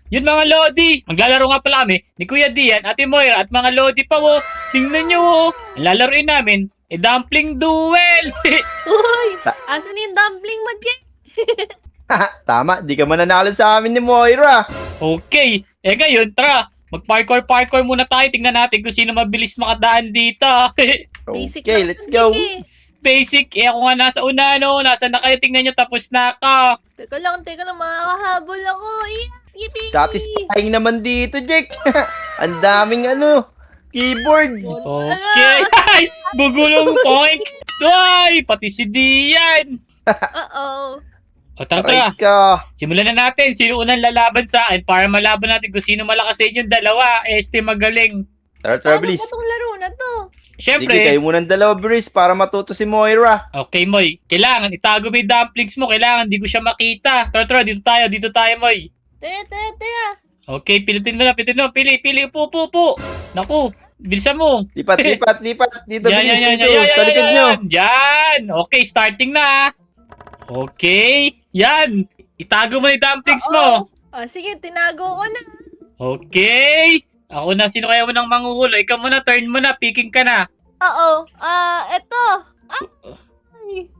Yun mga Lodi, maglalaro nga pala kami ni Kuya Dian, Ate Moira at mga Lodi pa wo. Tingnan nyo wo. Ang lalaroin namin, dumpling duels. Uy! Asan yung dumpling mo, Jake? Tama, di ka mananalo sa amin ni Moira. Okay, ngayon tara. Mag-parkour muna tayo. Tingnan natin kung sino mabilis makadaan dito. Basic Okay, lang let's yun, go. Jake, Basic, ako nga nasa una no. Nasa na kayo? Tingnan nyo, tapos na ako. Teka lang, makakahabol ako. Yippee! Satisfying naman dito, Jake. Ang daming keyboard. Okay. Ay! Bugulong point! Ay! Pati si Dian! Uh-oh. O tara, Aray tara. ka. Simulan na natin. Sino unang lalaban sa akin para malaban natin kung sino malakas sa inyong dalawa. Magaling. Tara, Paano bilis. ba tong laro na to? Sige, Siyempre. kayo munang dalawa, Brice, para matuto si Moira. Okay, Moy. Kailangan itago mo yung dumplings mo. Kailangan di ko siya makita. Tara, dito tayo, Moy. Teka. Okay, pilutin mo na. Pili. Upo. Naku, bilisan mo. Lipat. Dito, Yan, bilis. yan, Dito, sa likod nyo. Yan. Okay, starting na. Okay. Yan. Itago mo yung dumplings mo. Sige, tinago ko na. Okay. Ako na. Sino kaya mo nang manghuhulo? Ikaw muna, turn mo na. Picking ka na. Oo. Eto. Ay.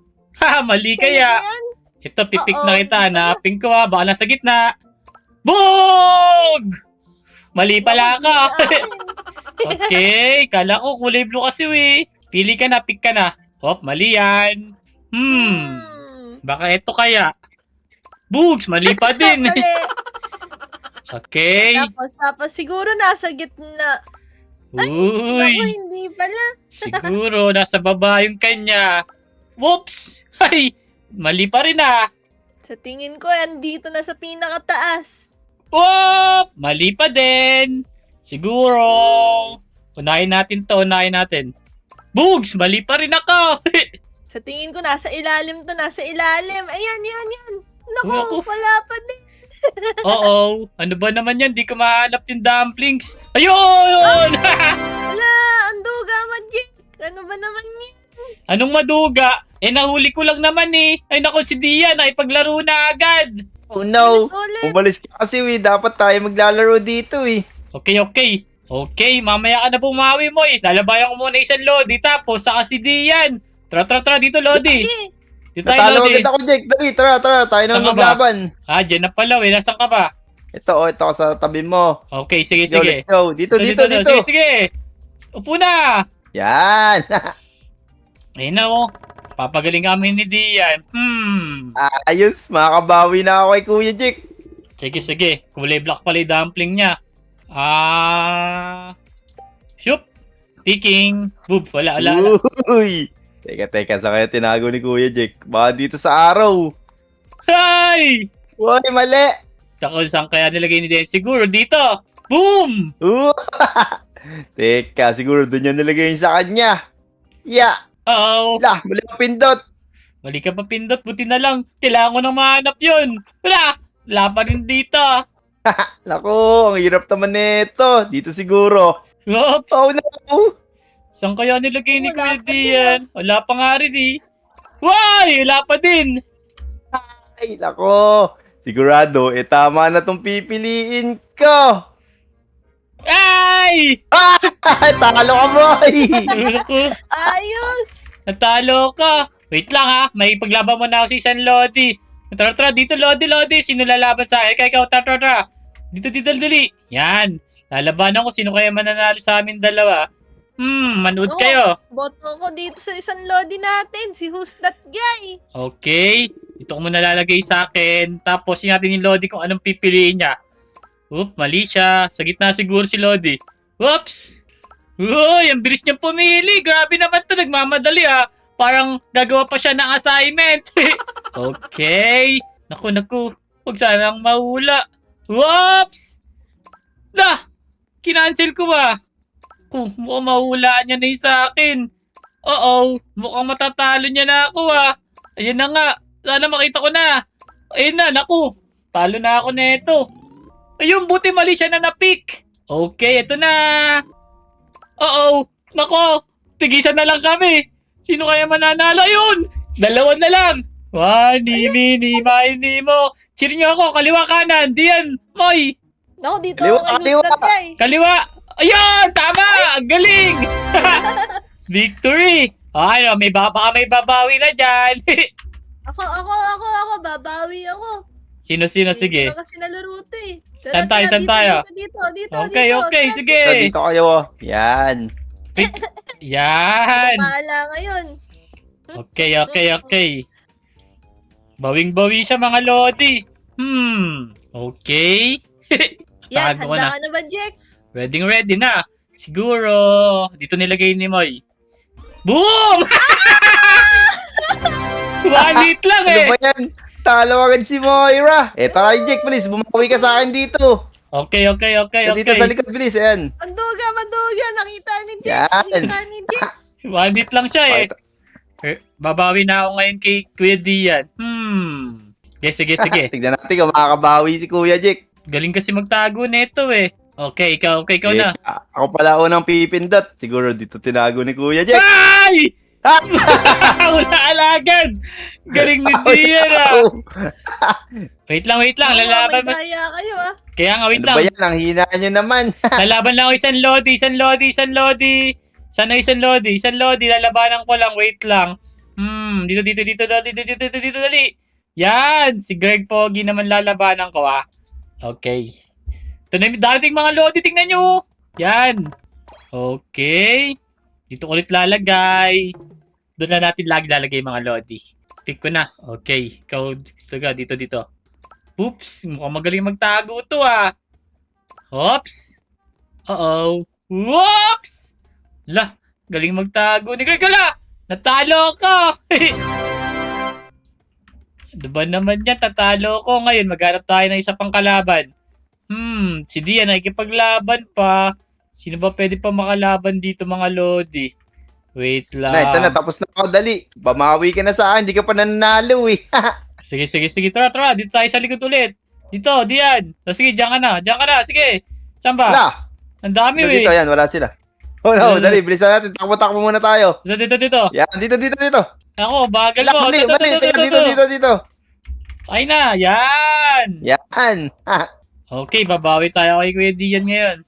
Ha, mali kaya. Yan. Ito, pipick Oo. na kita. Hanapin ko ha. Baka nasa gitna. Bog! Mali pala ako. Okay. Kala ko kulay blue kasi we. Pili ka na, pick ka na. Hop, mali yan. Baka ito kaya. Bugs, mali pa din. Mali. Okay. Tapos siguro nasa gitna. Ako, Uy, hindi pala. siguro nasa baba yung kanya. Whoops! Ay, mali pa rin ah. Sa tingin ko, andito na sa pinakataas. Whoop! Mali pa din. Siguro. Unahin natin. Bugs, mali pa rin ako. Sa tingin ko, nasa ilalim to, nasa ilalim. Ayan. Naku. Naku, wala pa din. Oo. Ano ba naman yan? Di ko mahanap yung dumplings. Ayun! Wala, ang duga, Magic. Ano ba naman yan? Anong maduga? Nahuli ko lang naman eh. Ay naku, si Dian ay paglaro na agad. Oh no. Ulit. Umalis ka kasi, dapat tayo maglalaro dito, Okay, mamaya ka na bumawi mo eh. Lalabayan ko muna isang Lodi tapos saka si Dian. Tara, dito Lodi. Sige. Dito tayo Natalo Lodi. agad ako, Jake. Dali, tara. Tayo na Saan ka ba? maglaban. Dyan na pala eh. Nasaan ka ba? Ito ako sa tabi mo. Okay, sige. Yo, let's go. Dito. Sige. Upo na. Yan. Ayun na oh. Papagaling kami ni Dian. Ayos, makakabawi na ako kay Kuya Jake. Sige. Kulay black pala yung dumpling niya. Shoop. Picking. Boop. Wala. Uy. Teka, sa kaya tinago ni Kuya Jake. Baka dito sa araw. Hay! Uy, mali. Tsaka saan kaya nilagay ni Dian? Siguro dito. Boom! Teka, siguro doon yan nilagay yun sa kanya. Yeah. Uh-oh. Mali ang pindot. Mali ka pa pindot. Buti na lang. Kailangan ko nang mahanap yun. Wala pa rin dito. Naku, ang hirap naman nito. Dito siguro. Oops. Oh no. Saan kaya nilagay ni Wala Kuya pa Dian? Wala pa nga rin eh. Wala pa din. Ay, nako. Sigurado, tama na tong pipiliin ko. Ay! Talo ka, boy. Naku, Ayos. natalo ka. Wait lang ha. May paglaban mo na ako sa isang Lodi. Tara, dito Lodi. Sino lalaban sa akin? Ikaw, tara. Dito, dali. Yan. Lalabanan ko sino kaya mananalo sa amin dalawa. Manood Oo. kayo. Boto ko dito sa isang Lodi natin. Si Who's That Guy? Okay. Ito ko muna lalagay sa akin. Tapos yun natin yung Lodi kung anong pipiliin niya. Mali siya. Sa gitna siguro si Lodi. Whoops! Uy, ang bilis niyang pumili. Grabe naman to. Nagmamadali ah. Parang gagawa pa siya ng assignment. Okay. Naku. Huwag sanang mahula. Whoops! Kinancel ko ba? Mukhang mahulaan niya na yung sa akin. Mukhang matatalo niya na ako ah. Ayun na nga. Sana makita ko na. Ayun na, naku. Talo na ako neto. Ayun, buti mali siya na na-pick. Okay, ito na. Nako. Tigisan na lang kami. Sino kaya mananalo? Ayun! Dalawa na lang. Mini mo. Cheer niyo ako, kaliwa kanan. Diyan, Moy. Naku, dito Kaliwa, ako kay kaliwa. Who's That Guy. Kaliwa! Ayun! Tama! Ang galing! Victory! Ano, baka may babawi na dyan. Ako, babawi ako. Sino? Sige. Hindi ko kasi nalaro ito eh. Saan tayo? Dito, dito. Okay, Tara. sige. So, dito kayo. Yan. Yan! Paala ngayon. Okay. Bawing-bawi siya mga Lodi. Okay. Yan, Tahan ko handa na. ka na ba, Jack? Ready na. Siguro. Dito nilagay ni Moy. Boom! Walit lang Ano eh. ba yan? Talo agad si Moira. Tara Jack, please. Bumawi ka sa akin dito. Okay. Dito sa likod, please. Ayan. Manduga. Nakita ni Jack. Yan. Walit lang siya eh. Babawi na ako ngayon kay Kuya Dian. Sige. Tignan natin kung makakabawi si Kuya Jack. Galing kasi magtago nito eh. Okay, ikaw na. Ako pala unang pipindot. Siguro dito tinago ni Kuya Jack. Ay! Wala alagad! Galing ni Dian ah. Wait lang. Lalaban mo. May daya kayo ah. Kaya nga, wait Ano ba lang. yan? Ang hina nyo naman. Lalaban lang ako isang Lodi. Sana isang Lodi. Lalabanan ko lang. Wait lang. Dito, dali. Yan! Si Greg Pogi naman lalabanan ko ah. Okay. Ito na yung dating mga Lodi. Tingnan nyo. Yan. Okay. Dito ulit lalagay. Doon na natin lagi lalagay mga Lodi. Pick ko na. Okay. Ikaw, dito. Oops. Mukhang magaling magtago to ah. Oops. Uh-oh. Whoops! Lah, galing magtago ni Greg. Wala! Natalo ko! Ano ba naman yan? Tatalo ko. Ngayon, maghanap tayo ng isa pang kalaban. Si Dian nakikipaglaban pa. Sino ba pwede pa makalaban dito mga Lodi? Wait lang. Ito na. Tapos na ako. Dali. Bamawi ka na sa akin. Hindi ka pa nanalo eh. Sige. Tara. Dito tayo sa likod ulit. Dito, Dian. Sige, diyan ka na. Sige. Saan ba? Wala. Ang dami eh. Dito, yan. Wala sila. Oh no, dali. Bilisan natin. Takbo muna tayo. Dito. Yan. Dito. Ako, bagal Wala, mo. mali. Dito. Ay na, yan. Yan. Okay, babawi tayo kay Kuya Dian ngayon.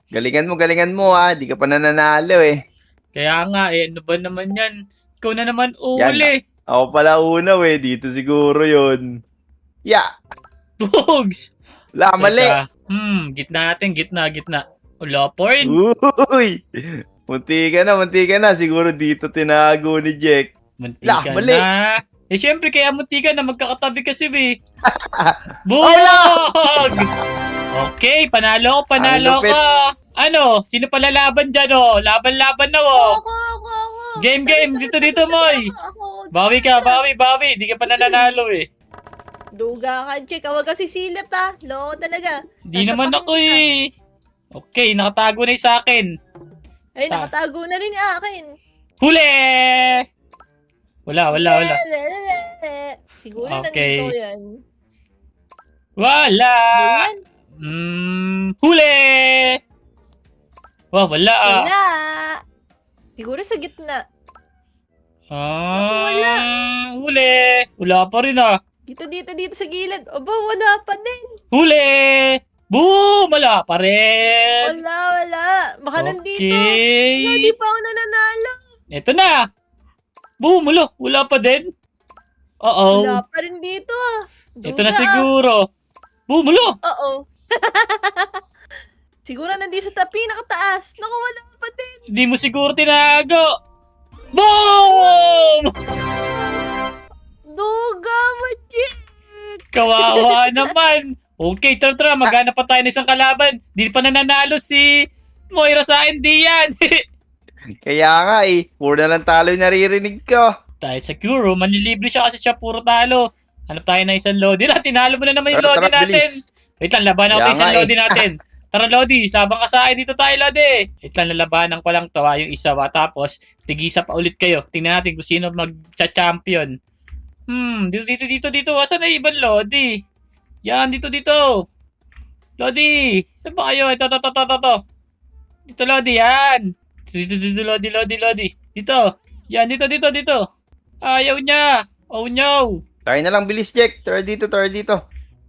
Galingan mo ha. Di ka pa nananalo eh. Kaya nga, ano ba naman yan? Ikaw na naman uli. Ako pala una eh. Dito siguro yun. Yeah. Bugs! Wala, mali. Teka. Gitna. Wala pa rin. Uy. Munti ka na. Siguro dito tinago ni Jack. Muntika Lah, mali. na. Syempre, kaya muntika na magkakatabi kasi, be. Oh, Bug! Okay, panalo Ang lupit. ko. Ano? Sino pa lalaban dyan, oh? Laban na, oh. Ako. Game. Dito, Moy. Ako. Bawi ka. Di ka pa nananalo, eh. Duga ka, Jack. Huwag kasi silip ah. Loko talaga. Di naman ako, eh. Okay, nakatago na yung sa akin. Ay, nakatago na rin yung akin. Huli! Wala. Siguro Okay. nandito yan. Wala! Yan. Huli! Wala ah. Wala. Siguro sa gitna. Wala. Huli! Wala pa rin ah. Dito sa gilid. Aba, wala pa din. Huli! Boom! Wala pa rin. Wala. Baka nandito. Okay. Hindi pa ako nananalo. Ito na. Boom! Wala pa din. Wala pa rin dito ah. Ito na siguro. Boom! Oo. Siguro nandito sa pinakataas. Naku, wala pa din. Hindi mo siguro tinago. Boom! Duga, Jack. Kawawa naman. Okay, tara. Maghanap pa tayo ng isang kalaban. Di pa nananalo si Moira sa akin, Dian. Kaya nga eh. Puro na lang talo yung naririnig ko. Dahil sa Kuro, manlilibre siya kasi siya puro talo. Hanap tayo ng isang Lodi. Tinalo mo na naman yung Tara, Lodi natin. bilis. Wait lang, labanan ko Kaya isang nga eh. Lodi natin. Tara Lodi, sabang ka sa akin. Dito tayo Lodi. Wait lang, lalabanan ko lang to yung isa tapos tigisa pa ulit kayo. Tingnan natin kung sino mag-champion. Dito. Asan na ibang Lodi? Yan, dito. Lodi, saan ba kayo? Ito. Dito Lodi, yan. Dito Lodi. Dito. Yan, dito. Ayaw niya. Oh no. Tayo na lang bilis, Jack. Tara dito.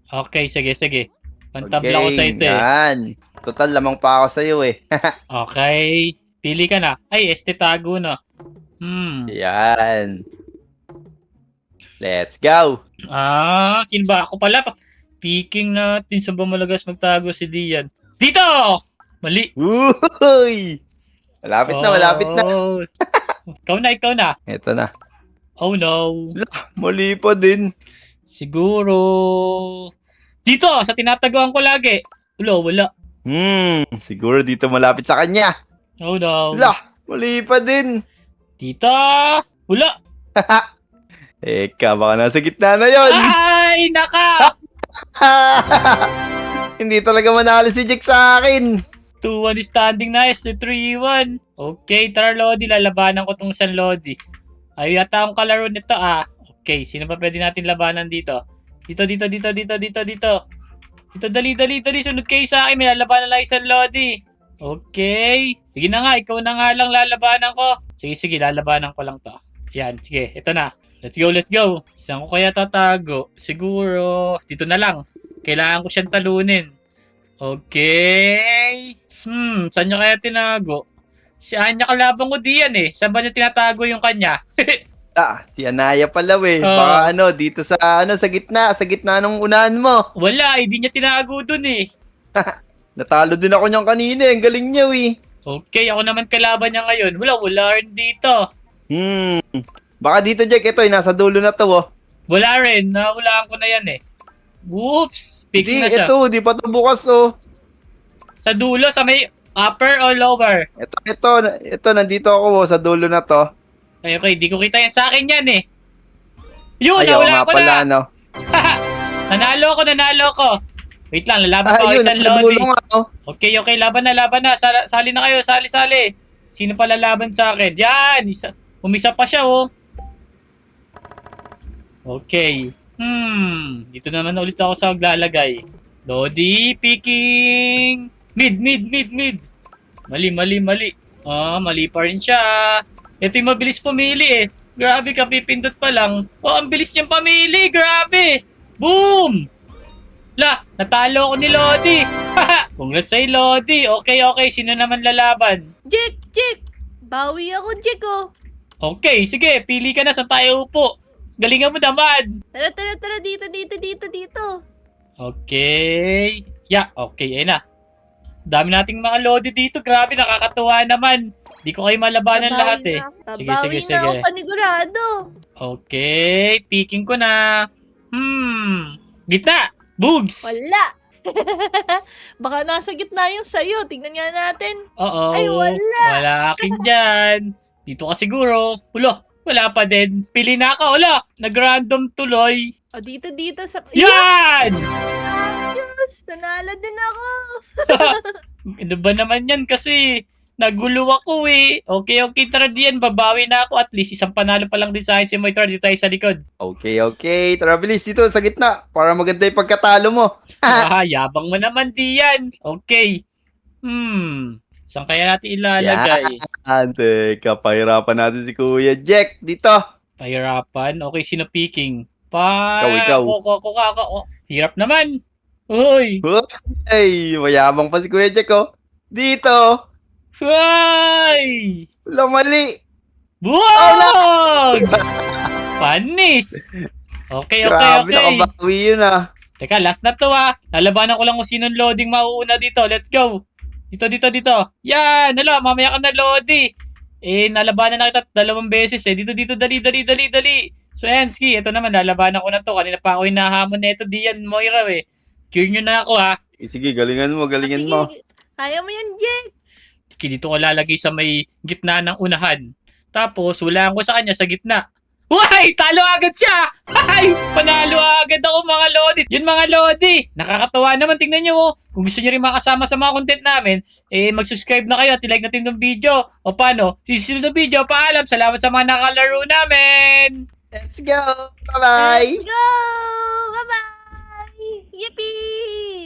Okay, sige. Pantabla ko sa ito eh. Yan. Total, lamang pa ako sa'yo eh. Okay. Pili ka na. Ay, tago na. Yan. Let's go. Sino ba? Ako pala. Picking natin sa Bamalagas magtago si Dian. Dito! Mali. Uy! Malapit na, malapit na. Oh. Ikaw na. Ito na. Oh no. Mali pa din. Siguro. Dito! Sa tinataguan ko lagi. Wala. Siguro dito malapit sa kanya. Oh no. Mali pa din. Dito! Wala. Eka, baka nasa gitna na yon. Ay! Naka! Hindi talaga manalo si Jack sa akin. 2-1 standing na. 3-1. Okay, tara Lodi. Lalabanan ko tong isang Lodi. Ay, yata akong kalaro nito Okay, sino pa pwede natin labanan dito? Dito. Dito, dali. Sunod kayo sa akin. May lalabanan lang isang Lodi. Okay. Sige na nga, ikaw na nga lang lalabanan ko. Sige, lalabanan ko lang to. Yan, sige, ito na. Let's go. Saan ko kaya tatago? Siguro, dito na lang. Kailangan ko siyang talunin. Okay. Saan niya kaya tinago? Si Anya kalaban ko diyan eh. Saan ba niya tinatago yung kanya? Si Anaya pala Baka dito sa sa gitna ng unahan mo. Wala, hindi niya tinago dun eh. Natalo din ako niyang kanina, ang galing niya Okay, ako naman kalaban niya ngayon. Wala rin dito. Baka dito Jack, ito nasa dulo na to Wala rin, nahulaan ko na yan eh. Whoops! Picking na siya. Di pa to bukas Sa dulo, sa may upper or lower? Ito, nandito ako sa dulo na to. Okay, di ko kita yan. Sa akin yan eh. Yun, Ayaw nawala nga ko pala, na. Nanalo ko. Wait lang, lalaban pa ako isang Lodi. Okay, laban na. Sali na kayo, sali. Sino pa lalaban sa akin? Yan! Umisa pa siya Okay. Dito naman ulit ako sa maglalagay. Lodi, picking. Mid. Mali. Mali pa rin siya. Ito yung mabilis pumili eh. Grabe ka, pipindot pa lang. Ang bilis niyang pamili. Grabe. Boom! Natalo ako ni Lodi. Congrats sa'yo, Lodi. Okay. Sino naman lalaban? Jack! Bawi ako, Jack Okay, sige. Pili ka na sa tayo upo. Galingan mo naman. Tara. Dito. Okay. Okay. Ayun na. Dami nating mga Lodi dito. Grabe, nakakatuwa naman. Di ko kayo malabanan lahat eh. Bawi na ako panigurado. Okay. Picking ko na. Gitna. Bugs. Wala. Baka nasa gitna yung sayo. Tingnan nga natin. Oo. Ay, wala. Wala akin dyan. Dito ka siguro. Wala pa din. Pili na ako. Nag-random tuloy. Dito sa... Yan! Ayos! Nanalo din ako. Ano ba naman yan kasi nagulo ako eh. Okay, tara diyan. Babawi na ako. At least isang panalo pa lang din sa akin si Moy. Tara, dito tayo sa likod. Okay. Tara, bilis dito sa gitna. Para maganda yung pagkatalo mo. Yabang mo naman diyan. Okay. Saan kaya natin ilalagay? Teka, pahirapan natin si Kuya Jack. Dito. Pahirapan? Okay, sino picking? Ikaw. Hirap naman. Uy! Hey, mayabang pa si Kuya Jack Dito. Uy! Wala, mali. Buwag! Panis! Okay. Grabe, nakabawi yun Teka, last na to Lalabanan ko lang kung sinong loading mauuna dito. Let's go! Dito. Yan! Mamaya ka na, Lodi. Nalabanan na kita 2 beses Dito, dali. So, Ski, ito naman, lalabanan ko na to. Kanina pa ako hinahamon na ito, Dian, Moira, Cure nyo na ako, Sige, galingan mo. Kaya mo yan, Jack. Dito ko lalagay sa may gitna ng unahan. Tapos, hulaan ko sa kanya sa gitna. Uy! Talo agad siya! Ay! Panalo agad ako mga Lodi. Yun mga Lodi. Nakakatawa naman. Tingnan nyo. Kung gusto nyo rin makasama sa mga content namin, mag-subscribe na kayo at i-like natin yung video. O paano? Susunod na video. Paalam. Salamat sa mga nakalaro namin. Let's go! Bye-bye! Let's go! Bye-bye! Yippee!